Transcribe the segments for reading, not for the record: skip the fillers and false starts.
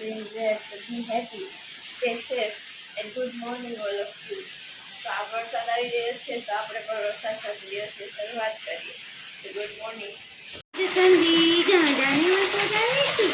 doing great. So be happy, stay safe, and good morning all of you. So આ વરસાદ આવી રહ્યો છે તો આપણે પણ વરસાદ સાથે દિવસની શરૂઆત કરીએ. So good morning. સંજી જાણી વરસાદ આવી છે.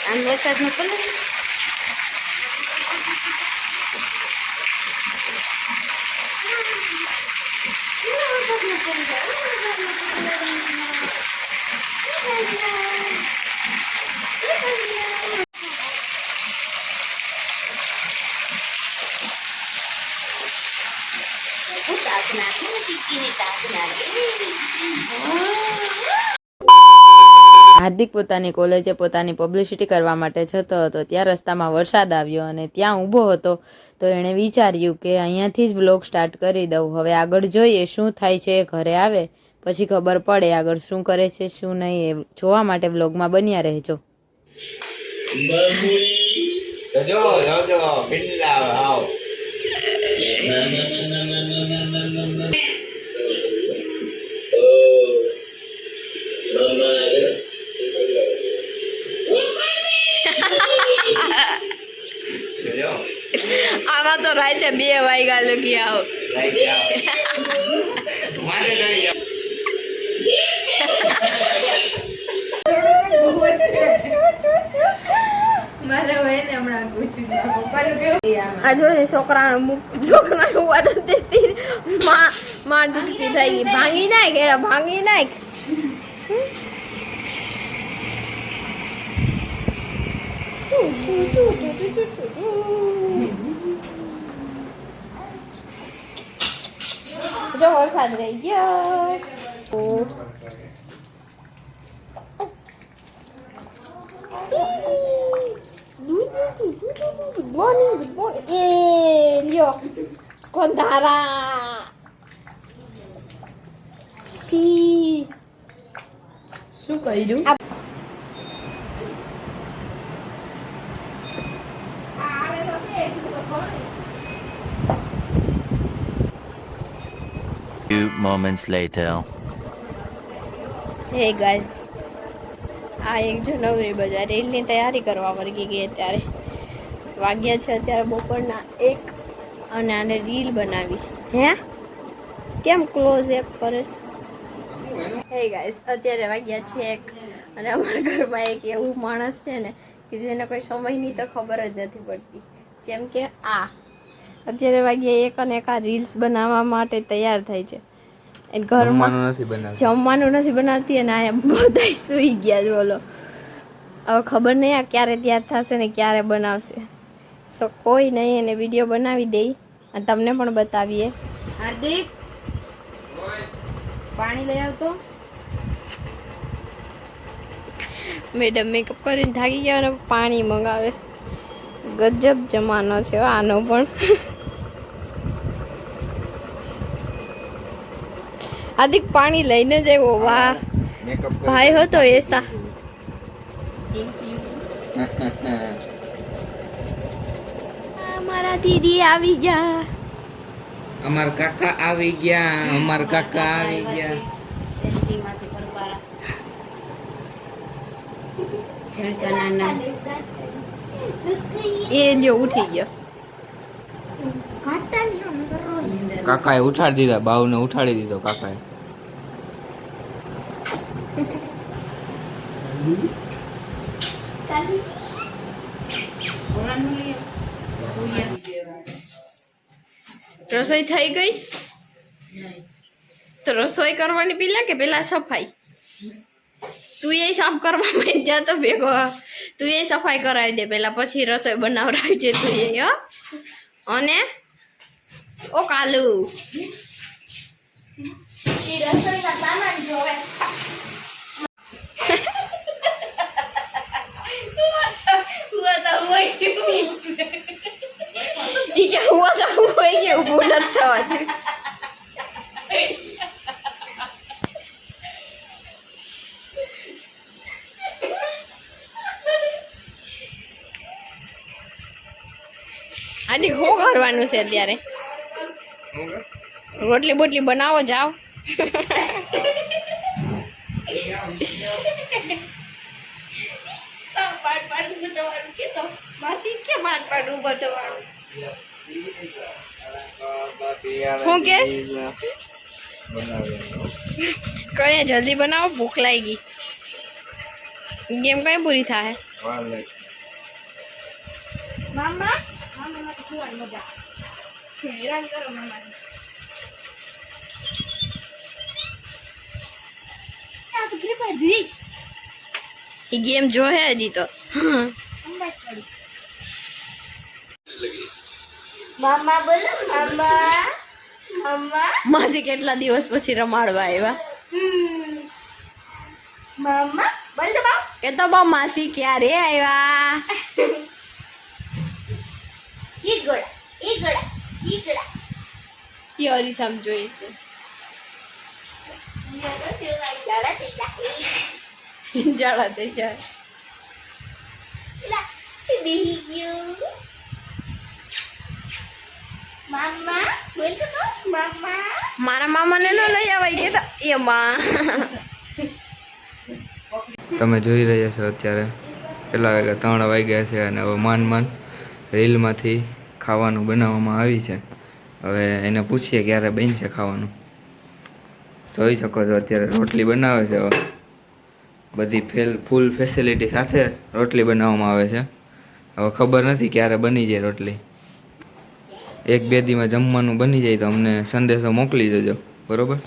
આમ વરસાદનો કલર હાર્દિક પોતાની કોલેજે પોતાની પબ્લિસિટી કરવા માટે જતો હતો. ત્યાં રસ્તામાં વરસાદ આવ્યો અને ત્યાં ઊભો હતો તો એણે વિચાર્યું કે અહીંયાથી જ બ્લોગ સ્ટાર્ટ કરી દઉં. હવે આગળ જોઈએ શું થાય છે. ઘરે આવે પછી ખબર પડે આગળ શું કરે છે શું નહીં. એ જોવા માટે બ્લોગમાં બન્યા રહેજો. આમાં તો રાતે 2 વાગ્યા લગી આવો. આ જો છોકરાનું વાત દેતી માં ડૂબકી થઈ ગઈ. ભાંગી નાખ એરા ભાંગી નાખ. જો વરસાદ રહી ગયો. ગુડ મોર્નિંગ એ લ્યો કોંધારા પી શું કર્યું. Few moments later. Hey guys, આ એક જનવરી બજાર રીલની તૈયારી કરવા વર્ગી ગઈ. અત્યારે વાગ્યા છે અત્યારે બપોરના 1 અને આને રીલ બનાવી. હે કેમ ક્લોઝ એપ કરે છે. હે ગાઈસ, અત્યારે વાગ્યા છે 1 અને અમારા ઘરમાં એક એવું માણસ છે ને કે જેને કોઈ સમયની તો ખબર જ નથી પડતી. જેમ કે આ અત્યારે વાગ્યા 1 અને આ રીલ્સ બનાવવા માટે તૈયાર થાય છે. ઘરમાં જમવાનું નથી બનાવતી અને આ બધા સૂઈ ગયા. બોલો હવે ખબર નહીં આ ક્યારે તૈયાર થશે ને ક્યારે બનાવશે. સો કોઈ નહીં એને વિડીયો બનાવી દઈ અને તમને પણ બતાવીએ. હાર્દિક પાણી લઈ આવતો. મેડમ મેકઅપ કરીને થાકી ગયા અને પાણી મંગાવે. ગજબ જમાનો છે આનો પણ. હાર્દિક પાણી લઈને જ આવ્યો. વાહ ભાઈ હો તો એસા. અમારા દીદી આવી ગયા. અમાર કાકા આવી ગયા. અમાર કાકા આવી ગયા. એ લ્યો ઉઠી ગયો. કાકાએ ઉઠાડી દીધા. બાઉને ઉઠાડી દીધો કાકાએ. રસોઈ થઈ ગઈ તો રસોઈ કરવાની પેલા સફાઈ. તું એ સાફ કરવા માંડ જા તો ભેગો. તું એ સફાઈ કરાવી દે પેલા પછી રસોઈ બનાવરાવી છે તું એ. અને ઓ કાલુ નથી થવાતી. આની શું કરવાનું છે અત્યારે? રોટલી બોટલી બનાવો જાઓ. શું કેસ? કઈ જલ્દી બનાવો, ભૂખ લાગી. ગેમ કઈ પૂરી થાય? મામા હેરાન કરો મામા. ગેમ જો હે હજી તો. મામા બોલો મામા મામા માસી કેટલા દિવસ પછી રમાડવા આવ્યા. મામા બોલો બા કે તો બા માસી ક્યારે આવ્યા? ઈગડા તિયોરી સમજો છે. જાડા થઈ જાય. મામા બોલો મામા મારા મામાને ન લઈ આવાય કે એમાં. તમે જોઈ રહ્યા છો અત્યારે કેટલા વાગ્યા 3 વાગ્યા છે અને હવે માન રીલમાંથી ખાવાનું બનાવવામાં આવી છે. હવે એને પૂછીએ ક્યારે બનશે ખાવાનું. જોઈ શકો છો અત્યારે રોટલી બનાવે છે. હવે બધી ફૂલ ફેસિલિટી સાથે રોટલી બનાવવામાં આવે છે. હવે ખબર નથી ક્યારે બની જાય રોટલી. 1-2 દીમાં જમવાનું બની જાય તો અમને સંદેશો મોકલી દેજો, બરોબર?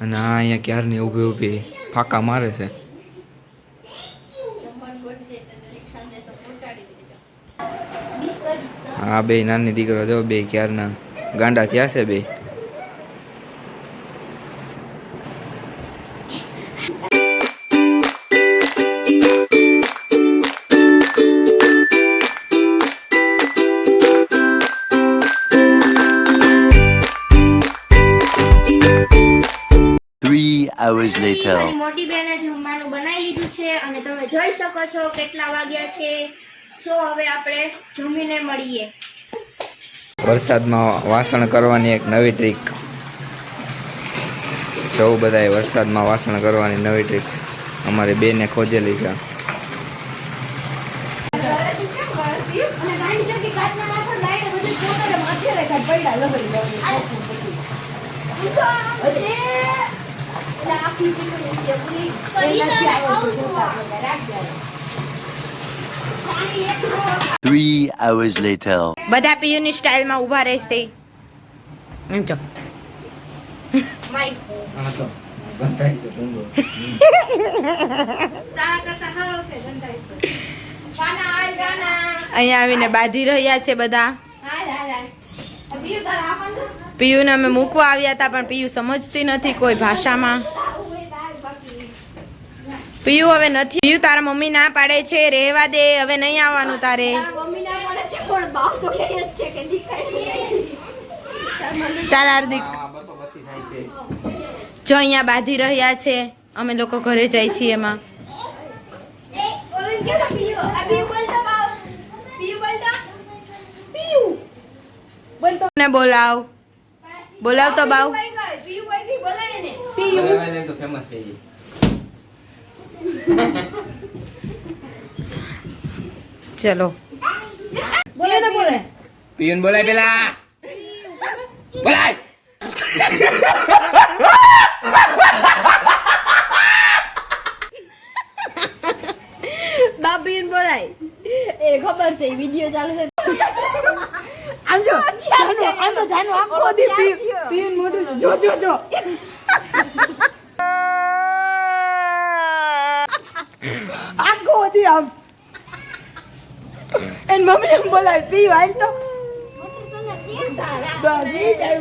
અને આ અહીંયા ક્યારની ઊભી ફાંકા મારે છે. હા, બે નાની દીકરો જો બે ક્યારના ગાંડા થયા છે બે. Hours later. મોટી બેને જમવાનું બનાવી લીધું છે અને તમે જોઈ શકો છો કેટલા વાગ્યા છે. સો હવે આપણે જમીને મળીએ. વરસાદમાં વાસણ કરવાની એક નવી ટ્રીક. સૌ બધાએ વરસાદમાં વાસણ કરવાની નવી ટ્રીક અમારી બેને ખોજેલી છે. Three hours later. બધા પીયુની સ્ટાઇલમાં ઊભા રહેશે. એમ જો અહીંયા આવીને બાંધી રહ્યા છે બધા. પિયુને અમે મૂકવા આવ્યા હતા પણ પિયુ સમજતી નથી કોઈ ભાષામાં. પિયુ હવે નથી. પિયુ તારા મમ્મી ના પાડે છે, રહેવા દે, હવે નહીં આવવાનું તારે. ચાલ હાર્દિક, જો અહીંયા બાંધી રહ્યા છે. અમે લોકો ઘરે જાય છીએ એમાં. ને બોલાવ તો બાવ. ફેમસ થઈ ગઈ. ચલો પિયુન બોલાય પેલા બોલાય. બાબીન બોલાય. એ ખબર છે વિડિયો ચાલુ છે. આમ જો આમ તો જાનો આખો દી પીન મોઢું જો આખો દી આમ એન મમ્મી એમ બોલાય પીયું હાલ તો.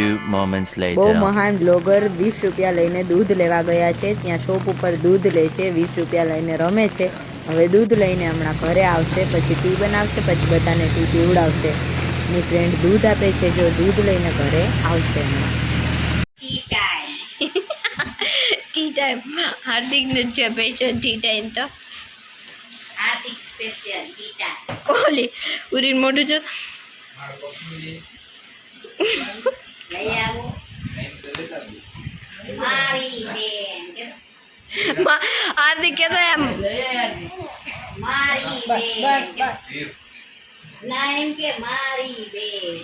Few moments બહુ later. મહાન બ્લોગર 20 રૂપિયા લઈને દૂધ લેવા ગયા છે. ત્યાં શોપ ઉપર દૂધ લે છે, 20 રૂપિયા લઈને રમે છે. હવે દૂધ લઈને હમણાં ઘરે આવશે, પછી ટી બનાવશે, પછી બધાને ટી પીવડાવશે. ની ફ્રેન્ડ દૂધ આપે છે, જો દૂધ લઈને ઘરે આવશે હમણાં. ટી ટાઈમ હાર્દિકને જ ભાઈ છે ટી ટાઈમ તો હાર્દિક સ્પેશિયલ ટીટા ઓલી ઉરીન મોઢું જો લઈ આવો મારી બેન હાર્દિક કે તો એમ મારી બેન ના એમ કે મારી બેન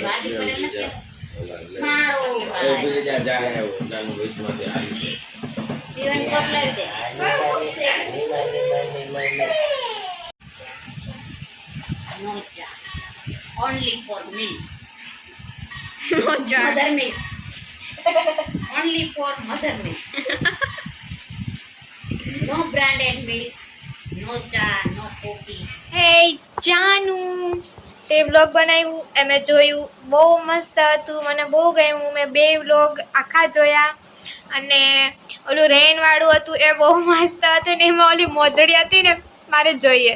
વાડી પડે નથી મારો ભાઈ જીવન કોપ લાવી દે નો ચા only for milk mother milk only for mother milk no branded milk no cha no coffee હે જાનુ તે વ્લોગ બનાવ્યું એ મેં જોયું બહુ મસ્ત હતું મને બહુ ગમ્યું મેં 2 વ્લોગ આખા જોયા અને ઓલું રેનવાળું હતું એ બહુ મસ્ત હતું ને એમાં ઓલી મોજડી હતી ને મારે જોઈએ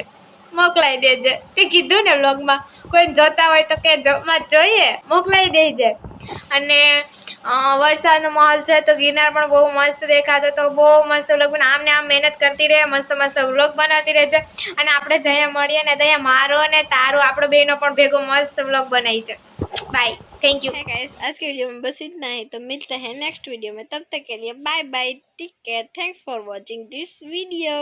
મોકલાઈ દેજે તે કીધું ને વ્લોગમાં કોઈ જોતા હોય તો કે જોઈએ મોકલાઈ દેજે અને વરસાદનો માહોલ છે તો ગિરનાર પણ બહુ મસ્ત દેખાતો તો બહુ મસ્ત વ્લોગ પણ આમ ને આમ મહેનત કરતી રહે મસ્ત મસ્ત વ્લોગ બનાવતી રહેજે અને આપણે દયા મળીએ ને દયા મારો ને તારો આપણો બેનો પણ ભેગો મસ્ત વ્લોગ बनाई છે बाय थैंक यू गाइस आज के वीडियो में बस इतना ही, तो मिलते हैं नेक्स्ट वीडियो में, तब तक के लिए bye bye, take care, thanks for watching this video.